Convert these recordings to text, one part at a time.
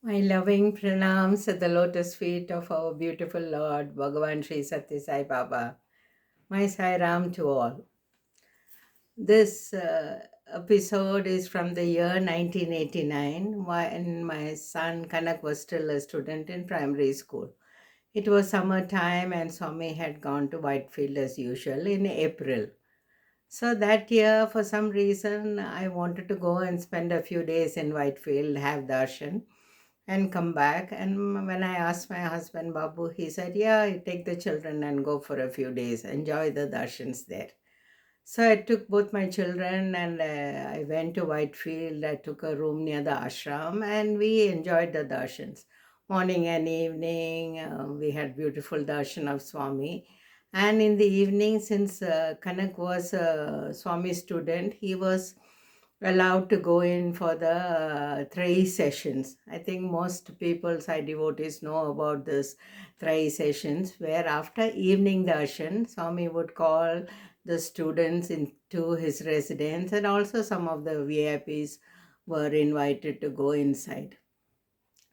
My loving pranams at the lotus feet of our beautiful Lord, Bhagavan Sri Satya Sai Baba. My Sai Ram to all. This episode is from the year 1989 when my son Kanak was still a student in primary school. It was summer time and Swami had gone to Whitefield as usual in April. So that year, for some reason, I wanted to go and spend a few days in Whitefield, have darshan, and come back. And when I asked my husband Babu, he said, "Yeah, you take the children and go for a few days, enjoy the darshans there." So I took both my children and I went to Whitefield. I took a room near the ashram and we enjoyed the darshans. Morning and evening, we had beautiful darshan of Swami. And in the evening, since Kanak was a Swami student, he was allowed to go in for the 3 sessions. I think most people, Sai devotees, know about this 3 sessions, where after evening darshan, Swami would call the students into his residence, and also some of the VIPs were invited to go inside.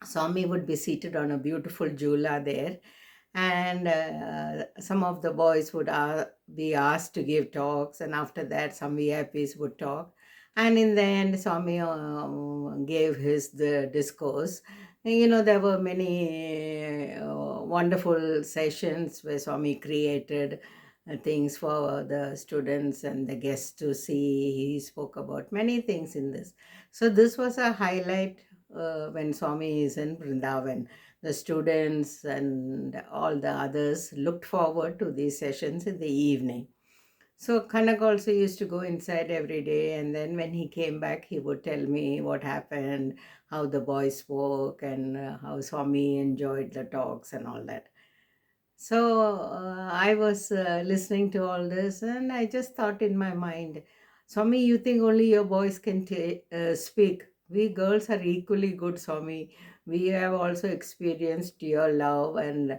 Swami would be seated on a beautiful jula there, and some of the boys would be asked to give talks, and after that, some VIPs would talk. And in the end, Swami gave the discourse. There were many wonderful sessions where Swami created things for the students and the guests to see. He spoke about many things in this. So this was a highlight when Swami is in Vrindavan. The students and all the others looked forward to these sessions in the evening. So Kanak also used to go inside every day, and then when he came back, he would tell me what happened, how the boys spoke, and how Swami enjoyed the talks and all that. So I was listening to all this, and I just thought in my mind, Swami, you think only your boys can speak. We girls are equally good, Swami. We have also experienced your love, and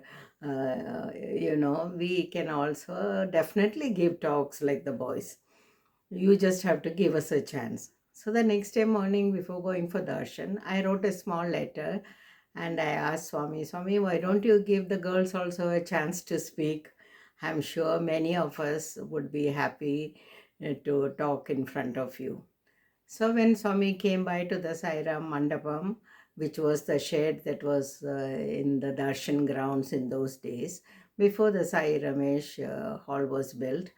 we can also definitely give talks like the boys. You just have to give us a chance. So the next day morning, before going for darshan, I wrote a small letter and I asked Swami, why don't you give the girls also a chance to speak? I'm sure many of us would be happy to talk in front of you. So when Swami came by to the Sairam Mandapam, which was the shed that was in the darshan grounds in those days, before the Sai Ramesh hall was built,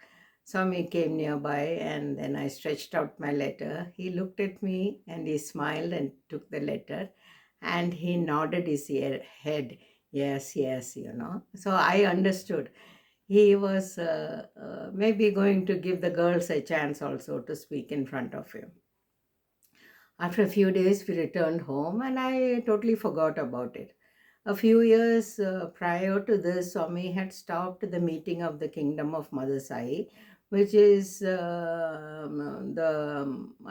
Swami came nearby and then I stretched out my letter. He looked at me and he smiled and took the letter and he nodded his head. Yes, yes. So I understood. He was maybe going to give the girls a chance also to speak in front of him. After a few days, we returned home and I totally forgot about it. A few years prior to this, Swami had stopped the meeting of the Kingdom of Mother Sai, which is the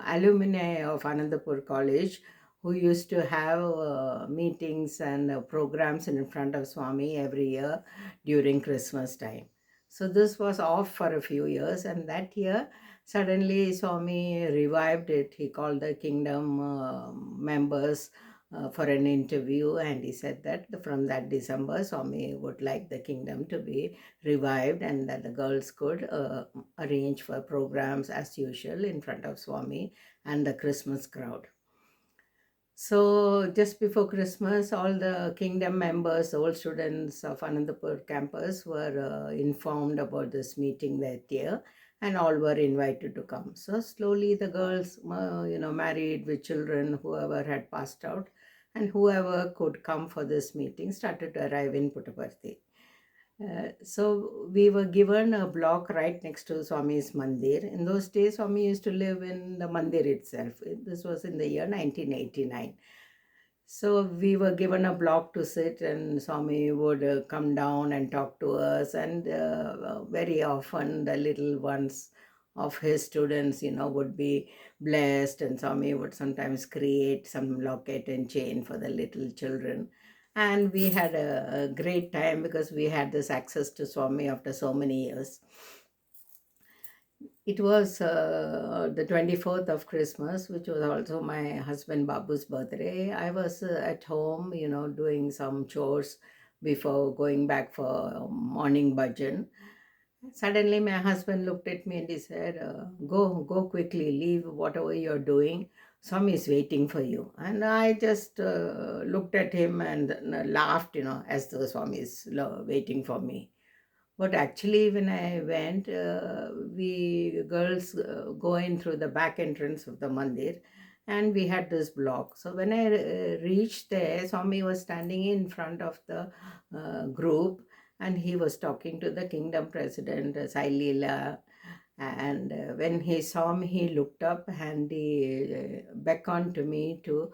alumni of Anandapur College, who used to have meetings and programs in front of Swami every year during Christmas time. So this was off for a few years, and that year suddenly Swami revived it. He called the kingdom members for an interview, and he said that from that December, Swami would like the kingdom to be revived and that the girls could arrange for programs as usual in front of Swami and the Christmas crowd. So just before Christmas, all the kingdom members, all students of Anandapur campus were informed about this meeting that year, and all were invited to come. So slowly the girls, married with children, whoever had passed out, and whoever could come for this meeting started to arrive in Puttaparthi. So we were given a block right next to Swami's Mandir. In those days, Swami used to live in the Mandir itself. This was in the year 1989. So we were given a block to sit, and Swami would come down and talk to us. And very often, the little ones of his students, would be blessed, and Swami would sometimes create some locket and chain for the little children. And we had a great time because we had this access to Swami after so many years. It was the 24th of Christmas, which was also my husband Babu's birthday. I was at home, doing some chores before going back for morning bhajan. Suddenly, my husband looked at me and he said, go quickly, leave whatever you're doing. Swami is waiting for you." And I just looked at him and laughed, as though Swami is waiting for me. But actually, when I went, we girls go in through the back entrance of the mandir, and we had this block. So when I reached there, Swami was standing in front of the group, and he was talking to the kingdom president, Sai Leela. And when he saw me, he looked up and he beckoned to me to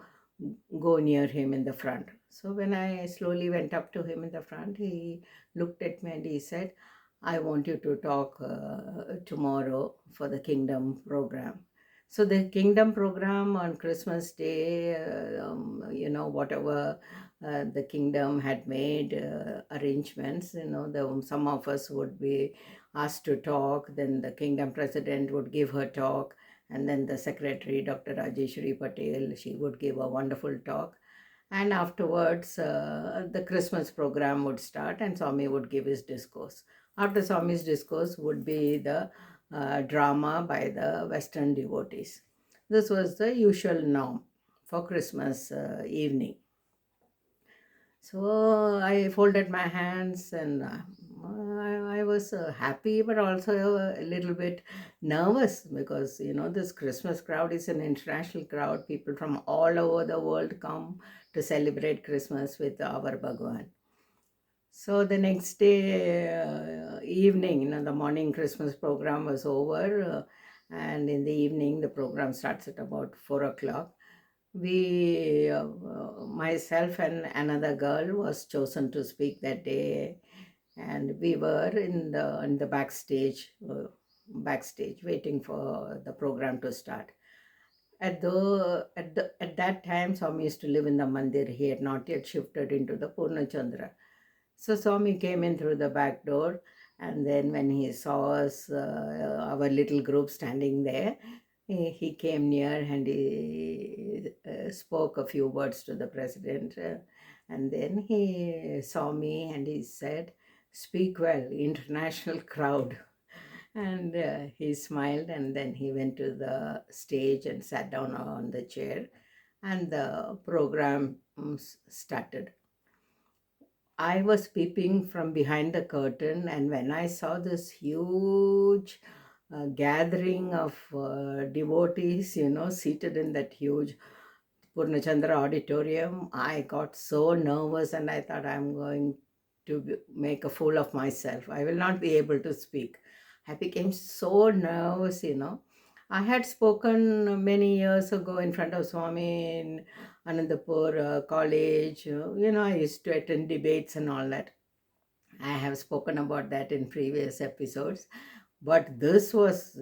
go near him in the front. So when I slowly went up to him in the front, he looked at me and he said, "I want you to talk tomorrow for the kingdom program." So the kingdom program on Christmas Day, whatever the kingdom had made arrangements, some of us would be asked to talk, then the kingdom president would give her talk, and then the secretary, Dr. Rajeshwari Patel, she would give a wonderful talk. And afterwards, the Christmas program would start and Swami would give his discourse. After Swami's discourse would be the drama by the Western devotees. This was the usual norm for Christmas evening. So I folded my hands and I was happy but also a little bit nervous because this Christmas crowd is an international crowd. People from all over the world come to celebrate Christmas with our Bhagavan. So the next day evening, the morning Christmas program was over, and in the evening the program starts at about 4 o'clock. We, myself and another girl, was chosen to speak that day, and we were in the backstage, waiting for the program to start. At that time, Swami used to live in the mandir. He had not yet shifted into the Purnachandra. So Swami came in through the back door, and then when he saw us, our little group standing there, he came near and he spoke a few words to the president. And then he saw me and he said, "Speak well, international crowd." And he smiled and then he went to the stage and sat down on the chair, and the program started. I was peeping from behind the curtain, and when I saw this huge gathering of devotees, seated in that huge Purnachandra auditorium, I got so nervous and I thought I'm going to make a fool of myself. I will not be able to speak. I became so nervous. I had spoken many years ago in front of Swami in Anandapur college. I used to attend debates and all that. I have spoken about that in previous episodes. But this was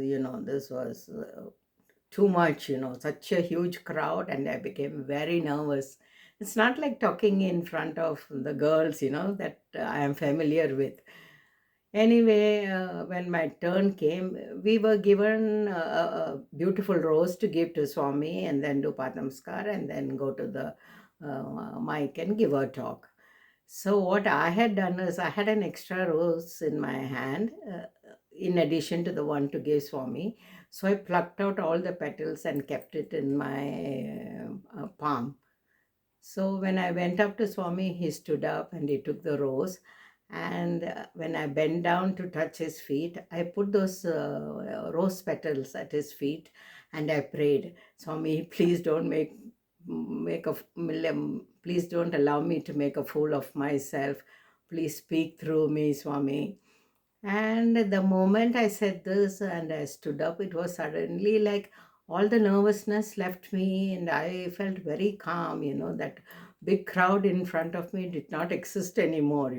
too much, such a huge crowd, and I became very nervous. It's not like talking in front of the girls, that I am familiar with. Anyway, when my turn came, we were given a beautiful rose to give to Swami and then do Padnamskar and then go to the mic and give a talk. So what I had done is I had an extra rose in my hand, in addition to the one to give Swami. So I plucked out all the petals and kept it in my palm. So when I went up to Swami, he stood up and he took the rose. And when I bent down to touch his feet, I put those rose petals at his feet and I prayed, "Swami, please don't please don't allow me to make a fool of myself. Please speak through me, Swami." And the moment I said this and I stood up, it was suddenly like all the nervousness left me and I felt very calm. That big crowd in front of me did not exist anymore.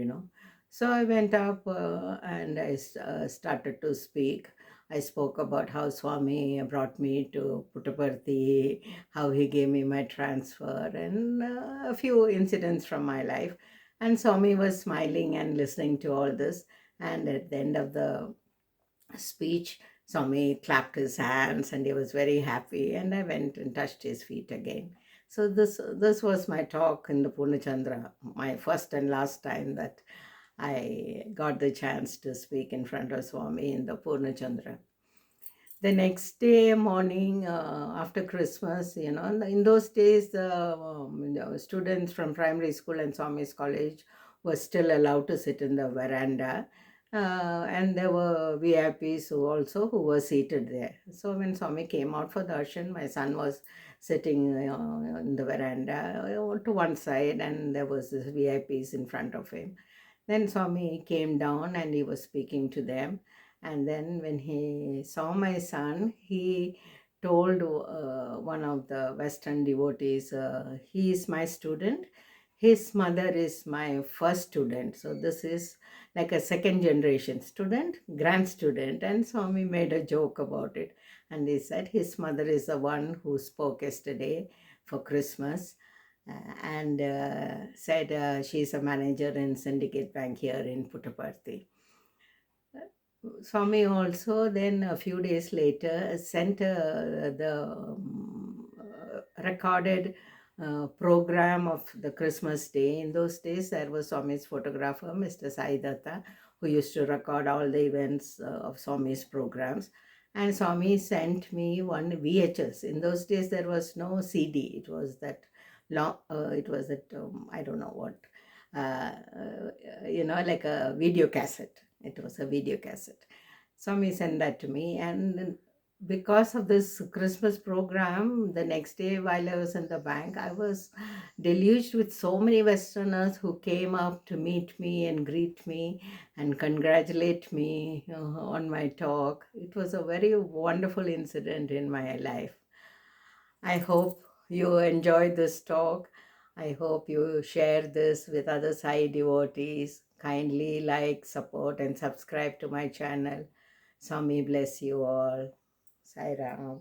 So I went up and I started to speak. I spoke about how Swami brought me to Puttaparthi, how he gave me my transfer, and a few incidents from my life. And Swami was smiling and listening to all this. And at the end of the speech, Swami clapped his hands and he was very happy, and I went and touched his feet again. So this was my talk in the Purnachandra, my first and last time that I got the chance to speak in front of Swami in the Purnachandra. The next day morning, after Christmas, in those days, the students from primary school and Swami's college were still allowed to sit in the veranda. And there were VIPs who were seated there. So when Swami came out for darshan, my son was sitting in the veranda to one side, and there was this VIPs in front of him. Then Swami came down and he was speaking to them. And then when he saw my son, he told one of the Western devotees, he is my student. His mother is my first student. So this is like a second generation student, grand student. And Swami made a joke about it. And he said his mother is the one who spoke yesterday for Christmas, and said she's a manager in Syndicate Bank here in Puttaparthi. Swami also then a few days later sent the recorded program of the Christmas day. In those days, there was Swami's photographer, Mr. Sai Datta, who used to record all the events of Swami's programs. And Swami sent me one VHS. In those days, there was no CD. It was that long. It was that I don't know what. Like a video cassette. It was a video cassette. Swami sent that to me, and because of this Christmas program, the next day while I was in the bank, I was deluged with so many Westerners who came up to meet me and greet me and congratulate me on my talk. It was a very wonderful incident in my life. I hope you enjoyed this talk. I hope you share this with other Sai devotees. Kindly like, support, and subscribe to my channel. Swami bless you all. Sai Ram.